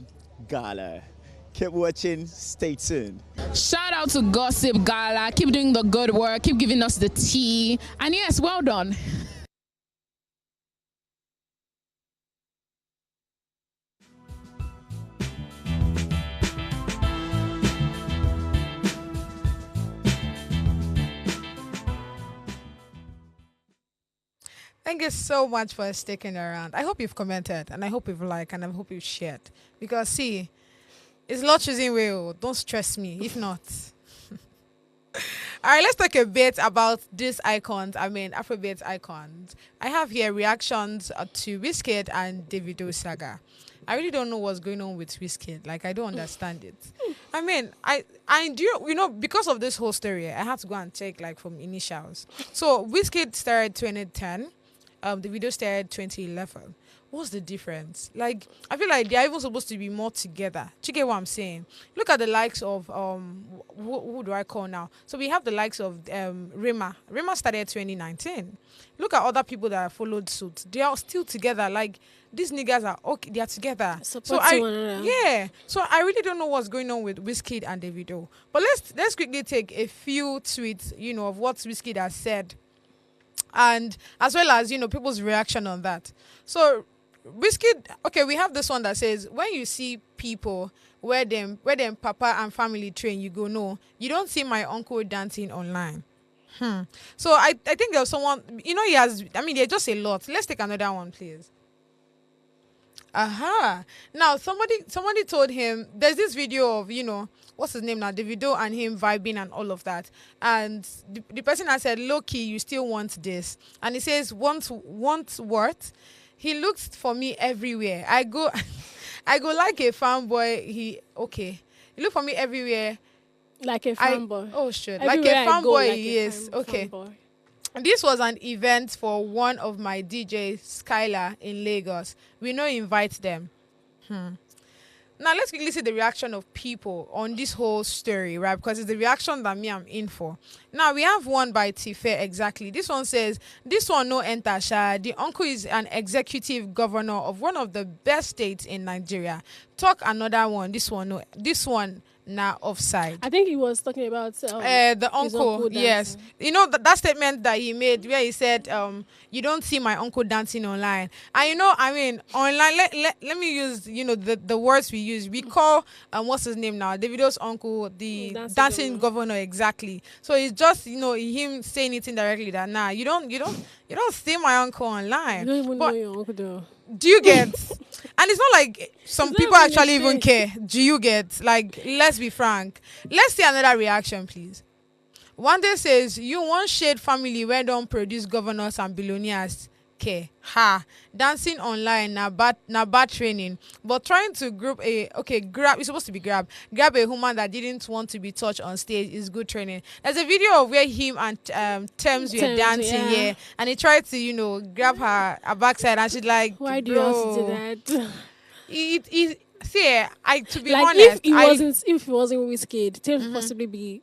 Gala. Keep watching, stay tuned. Shout out to Gossip Gala. Keep doing the good work, keep giving us the tea, and yes, well done. Thank you so much for sticking around. I hope you've commented, and I hope you've liked, and I hope you've shared. Because, see, it's not choosing way. Don't stress me, if not. All right, let's talk a bit about these icons. I mean, Afrobeat icons. I have here reactions to Wizkid and Davido Saga. I really don't know what's going on with Wizkid. Like, I don't understand it. I mean, I do, because of this whole story, I had to go and check, like, from initials. So, Wizkid started 2010. The video started 2011. What's the difference? Like, I feel like they're even supposed to be more together. Do you get what I'm saying? Look at the likes of who do I call now? So we have the likes of Rema. Rema started 2019. Look at other people that followed suit. They are still together. Like, these niggas are okay. They are together. So I really don't know what's going on with Wizkid and Davido. But let's quickly take a few tweets, of what Wizkid has said. And as well as, people's reaction on that. So, Wizkid, okay, we have this one that says, when you see people where them papa and family train, you go, no, you don't see my uncle dancing online. So, I think there's someone, there's just a lot. Let's take another one, please. Now, somebody told him, there's this video of, what's his name now, Davido and him vibing and all of that. And the person has said, low-key, you still want this. And he says, want what? He looks for me everywhere. I go like a fanboy. He look for me everywhere. Like a fanboy. Oh, shit. Like a fanboy, he is. Okay. Fanboy. This was an event for one of my DJs, Skylar, in Lagos. We no invite them. Now, let's quickly see the reaction of people on this whole story, right? Because it's the reaction that I'm in for. Now, we have one by Tife, exactly. This one says, this one no enter sha. The uncle is an executive governor of one of the best states in Nigeria. Talk another one. This one now offside. I think he was talking about the uncle. Yes, you know that statement that he made where he said, "You don't see my uncle dancing online." And you know, I mean, online. Let me use the words we use. We call what's his name now? Davido's uncle, the dancing governor. Exactly. So it's just him saying it indirectly that you don't see my uncle online. You don't even know your uncle though. Do you get? And it's not like some people actually even care. Do you get? Like, let's be frank. Let's see another reaction, please. One day says, you one shade family where don't produce governors and billionaires care. Ha. Dancing online na bad training. But trying to grab it's supposed to be grab a woman that didn't want to be touched on stage is good training. There's a video of where him and Thames were dancing here, and he tried to grab her backside, and she's like, why do you have to do that? To be like, honest, if he wasn't Wizkid, Thames would possibly be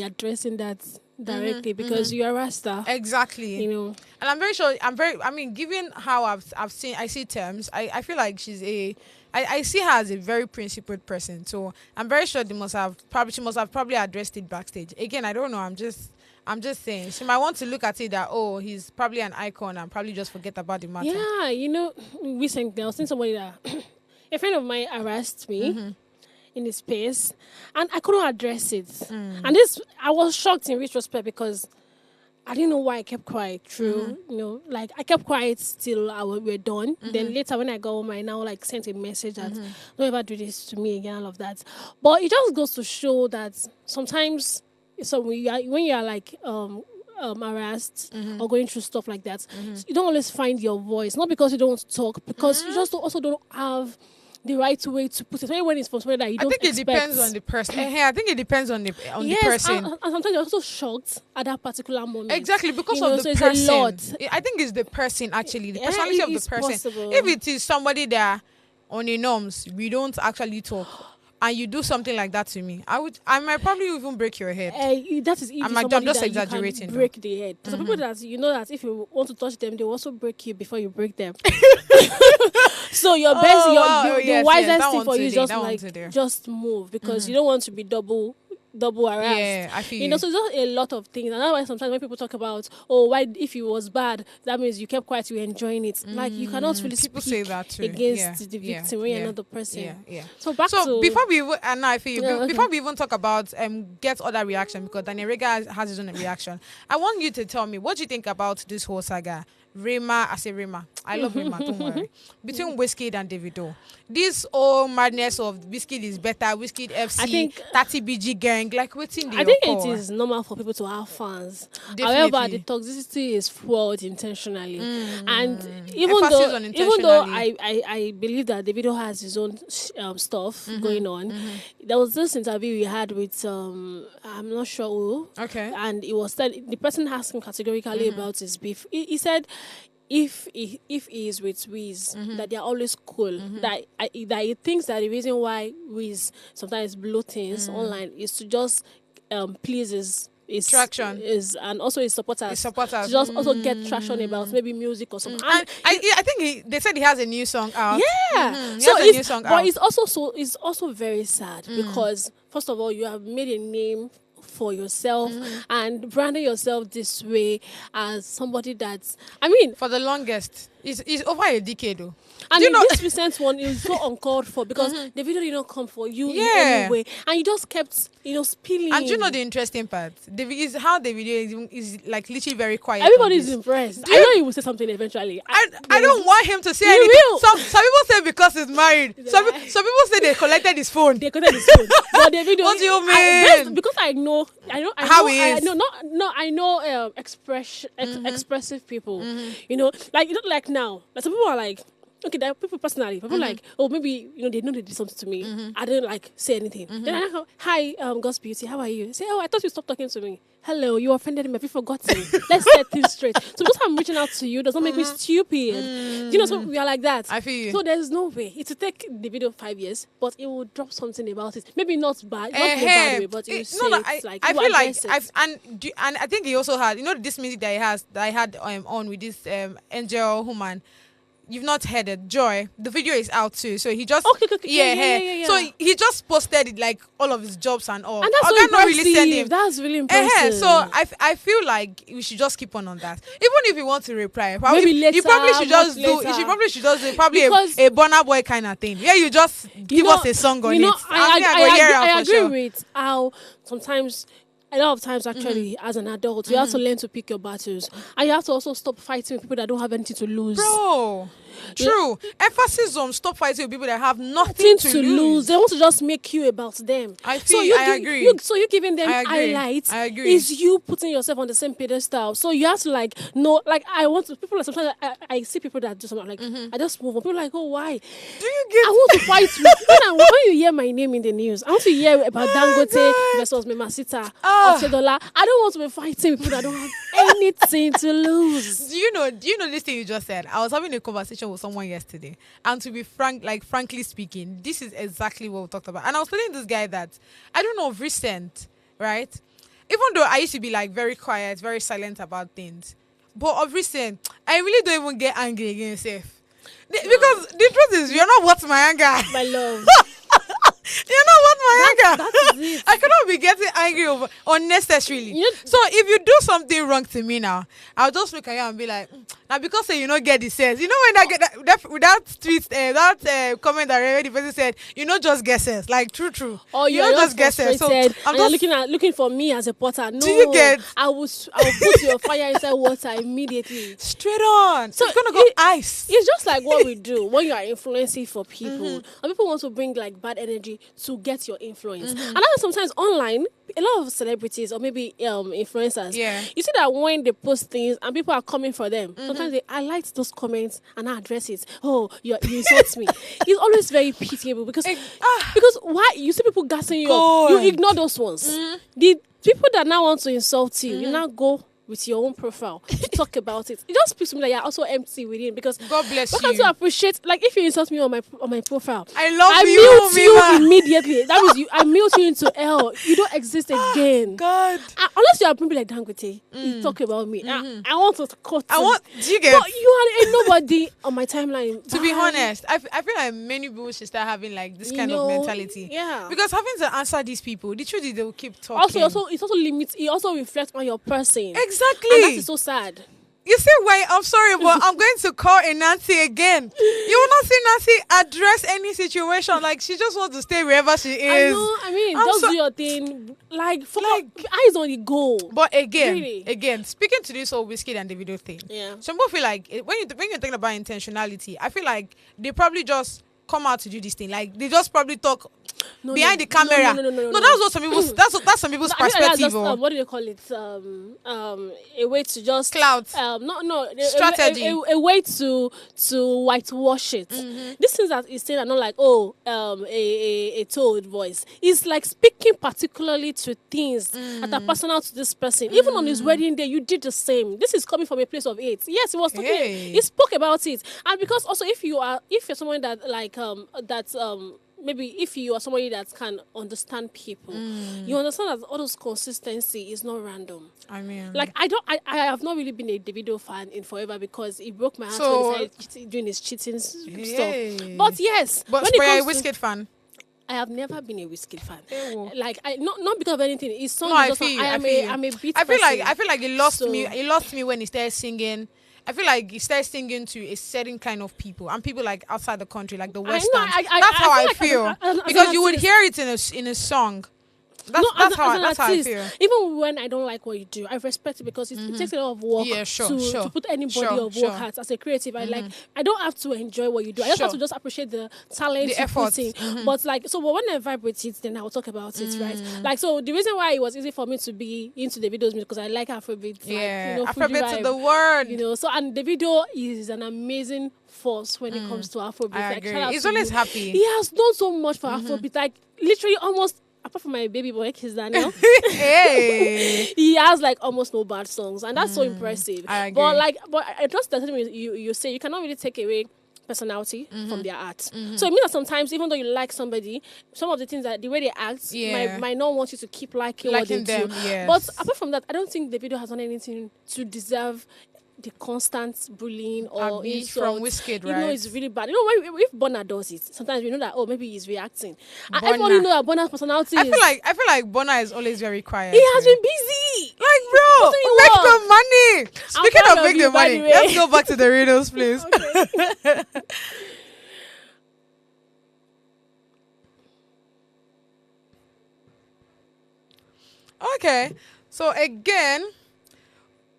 addressing that directly because you're a Rasta. Exactly. And I'm very sure given how I see Thames, I feel like I see her as a very principled person. So I'm very sure she must have probably addressed it backstage. Again, I don't know. I'm just saying she might want to look at it that he's probably an icon and probably just forget about the matter. Yeah, recently I was seeing somebody that a friend of mine harassed me in his space, and I couldn't address it. And I was shocked in retrospect because I didn't know why I kept quiet. Like I kept quiet till we're done. Then later when I got home, I now sent a message that don't ever do this to me again, all of that. But it just goes to show that sometimes, when you are harassed or going through stuff like that, you don't always find your voice. Not because you don't want to talk, because you just also don't have the right way to put it. Especially when it's from somewhere that you don't expect. I think it depends on the person. I think it depends on the person. And sometimes you're also shocked at that particular moment. Exactly, because of the person. It's a lot. I think it's the person, actually. The personality of the person. Possible. If it is somebody that on the norms, we don't actually talk, and you do something like that to me, I might probably even break your head. That is easy. I'm just exaggerating. Break the head. Some people that that if you want to touch them, they will also break you before you break them. So your best, the wisest thing for you is just move, because you don't want to be double harassed. Yeah, I feel so there's a lot of things, and that's why sometimes when people talk about why if it was bad, that means you kept quiet, you were enjoying it. Like you cannot really people speak say that too. against the victim when you're not the person. Yeah. So before we before we even talk about get other reaction, because Daniel Rega has his own reaction, I want you to tell me what you think about this whole saga. I love Rema, don't worry. Between Wizkid and Davido, this whole madness of Wizkid is better, Wizkid FC, I think 30BG gang, like waiting. I think it is normal for people to have fans. Definitely. However, the toxicity is fueled intentionally, and even though I believe that Davido has his own stuff going on, there was this interview we had with I'm not sure who, and it was said the person asked him categorically about his beef. He said, if he is with Wiz, that they're always cool. That he thinks that the reason why Wiz sometimes blow things online is to just please his traction and also his supporters. To just also get traction about maybe music or something. And I think they said he has a new song out. Yeah, so it's a new song out. But it's also very sad because first of all, you have made a name for yourself and branding yourself this way as somebody that's for the longest it's over a decade though. And this recent one is so uncalled for because the video did not come for you in any way, and you just kept spilling. And you know the interesting part is how the video is like literally very quiet. Everybody's impressed. I know he will say something eventually. I don't want him to say anything. Some people say because he's married. Some people say they collected his phone. But the video. What do you mean? Because I know how he is. I know expressive people. Like now, like some people are like, okay, there are people personally. People like, maybe they know they did something to me. I didn't say anything. Then I go, hi, God's Beauty, how are you? Say, I thought you stopped talking to me. Hello, you offended me. Have you forgotten? Let's set things straight. So because I'm reaching out to you does not make me stupid. So we are like that. I feel you. So there's no way. It will take the video 5 years, but it will drop something about it. Maybe not bad, not in a bad way, but it will say I feel like and I think he also had this music that I had on with this Angel Human. you've not heard it, Joy. The video is out too. So he just Yeah. So he just posted it like all of his jobs and all. And that's so Oga not impressive. really send him. That's really impressive. So I feel like we should just keep on that. Even if you want to reply, probably Maybe later, you probably should just much do. later. You probably should just do probably Because- a Burna Boy kind of thing. Yeah, you just give us a song on it. I agree with how sometimes. A lot of times, actually, as an adult, you have to learn to pick your battles, and you have to also stop fighting with people that don't have anything to lose. Bro, true. Emphasis on stop fighting with people that have nothing to lose. They want to just make you about them. I So feel. I agree. So you giving them I agree. highlights. I agree. Is you putting yourself on the same pedestal. So you have to like know. Like I want to. People like sometimes I see people that do something like I just move on. People are like, oh, why? Do you get? I want to fight with. When you hear my name in the news, I want to hear about Dangote versus Memasita. Otedola. I don't want to be fighting with people that don't have anything to lose. Do you know this thing you just said? I was having a conversation with someone yesterday, and to be frankly speaking, this is exactly what we talked about. And I was telling this guy that I don't know of recent, right? Even though I used to be like very quiet, very silent about things, but of recent, I really don't even get angry against safe. Because the truth is, you're not worth my anger. My love. You're not worth my anger. That is it. I cannot be getting angry over unnecessarily. So if you do something wrong to me now, I'll just look at you and be like, now because you don't get the sense. You know when I get that tweet, that comment that already the person said, you know, just get sense. Like true. Or you know, just get sense. So I'm just looking for me as a potter. No, do you get? I will put your fire inside water immediately. Straight on. So it's gonna go ice. It's just like what we do when you are influencing for people, and people want to bring like bad energy to get your influence. And that's sometimes online, a lot of celebrities or maybe influencers, you see that when they post things and people are coming for them, sometimes they highlight those comments and I address it. Oh, you insult me. It's always very pitiable because why you see people gassing you up, you ignore those ones. The people that now want to insult you, you now go with your own profile to talk about it. It just speaks to me that you're also empty within because God bless you. I can't appreciate, like if you insult me on my profile, I mute you immediately. That means I mute you into hell. You don't exist again. God. Unless you are people like Dangote, you talk about me. I want to cut. Do you get? But you are nobody on my timeline. To be honest, I feel like many people should start having like this kind of mentality. Yeah. Because having to answer these people, the truth is they will keep talking. Also, it also limits. It also reflects on your person. Exactly. And that is so sad. You see why? I'm sorry, but I'm going to call a Nancy again. You will not see Nancy address any situation. Like she just wants to stay wherever she is. I mean, just do your thing. Like eyes on the goal. But again, speaking to this whole Wizkid and Davido thing, some people feel like when you're thinking about intentionality, I feel like they probably just come out to do this thing. Like they just probably talk behind the camera. No, that's what some people. That's some people's perspective. What do they call it? A way to just clouds. Strategy. A way to whitewash it. These things that is saying are not like a told voice. It's like speaking particularly to things that are personal to this person. Even on his wedding day, you did the same. This is coming from a place of hate. Yes, he was talking. He spoke about it, and because also if you're someone that maybe if you are somebody that can understand people, you understand that all those consistency is not random. I mean, like I have not really been a Davido fan in forever because he broke my heart when he started doing his cheating stuff. But yes, but you're a Wizkid fan. I have never been a Wizkid fan. Like not because of anything. It's song. I'm a beat. I feel like he lost me. He lost me when he started singing. I feel like he started singing to a certain kind of people and people like outside the country, like the Western. That's how I feel because you would hear it in a song. That's how I feel. Even when I don't like what you do, I respect it because it takes a lot of work to put any body of work out as a creative. I don't have to enjoy what you do. I just have to just appreciate the talent, the effort. But when I vibrate it, then I will talk about it, right? Like so, the reason why it was easy for me to be into the videos because I like Afrobeat. Yeah, Afrobeat to the word. So and the video is an amazing force when it comes to Afrobeat. I agree. He's always happy. He has done so much for Afrobeat. Like literally almost. Apart from my baby boy, Kiss Daniel, he has like almost no bad songs, and that's so impressive. I agree. But I trust that you say you cannot really take away personality from their art. So it means that sometimes, even though you like somebody, some of the things that the way they act might not want you to keep liking what they do. Yes. But apart from that, I don't think the video has done anything to deserve the constant bullying or Abi insult, from Wizkid, you know, right? it's really bad. You know, if Bonner does it, sometimes we know that, oh, maybe he's reacting. And Bonner. everybody know that Bonner's personality I is... feel like Bona is always very quiet. He has too. been busy. Like, bro, Doing make work. the money. Speaking proud of of make you, the by money, the way. let's go back to the riddles, please. Okay, so again,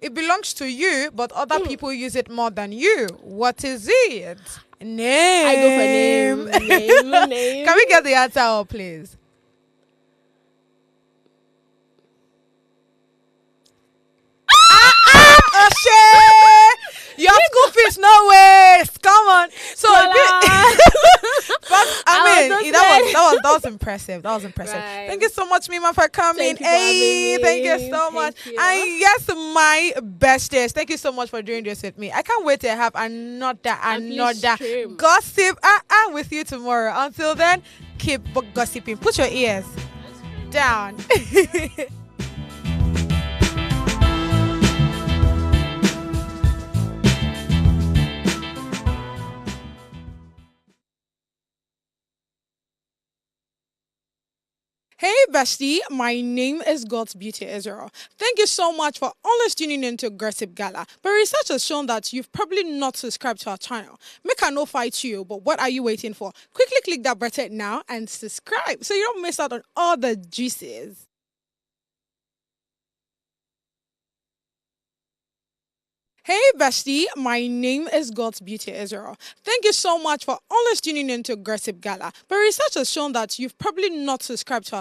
it belongs to you, but other people use it more than you. What is it? Name. I go for name. Can we get the answer, please? Oshe! Your school fees no waste. Come on. So, but I mean, that was impressive. That was impressive. Right. Thank you so much, Mima, for coming. Thank you for having me. Thank you so much. Thank you. And yes, my bestest. Thank you so much for doing this with me. I can't wait to have another stream. gossip with you tomorrow. Until then, keep gossiping. Put your ears down. Hey bestie, my name is God's Beauty Israel. Thank you so much for always tuning in to Gossip Gala. But research has shown that you've probably not subscribed to our channel. Make I no fight you, but what are you waiting for? Quickly click that button now and subscribe so you don't miss out on all the juices. Hey bestie, my name is God's Beauty Israel. Thank you so much for always tuning in to Gossip Gala. But research has shown that you've probably not subscribed to our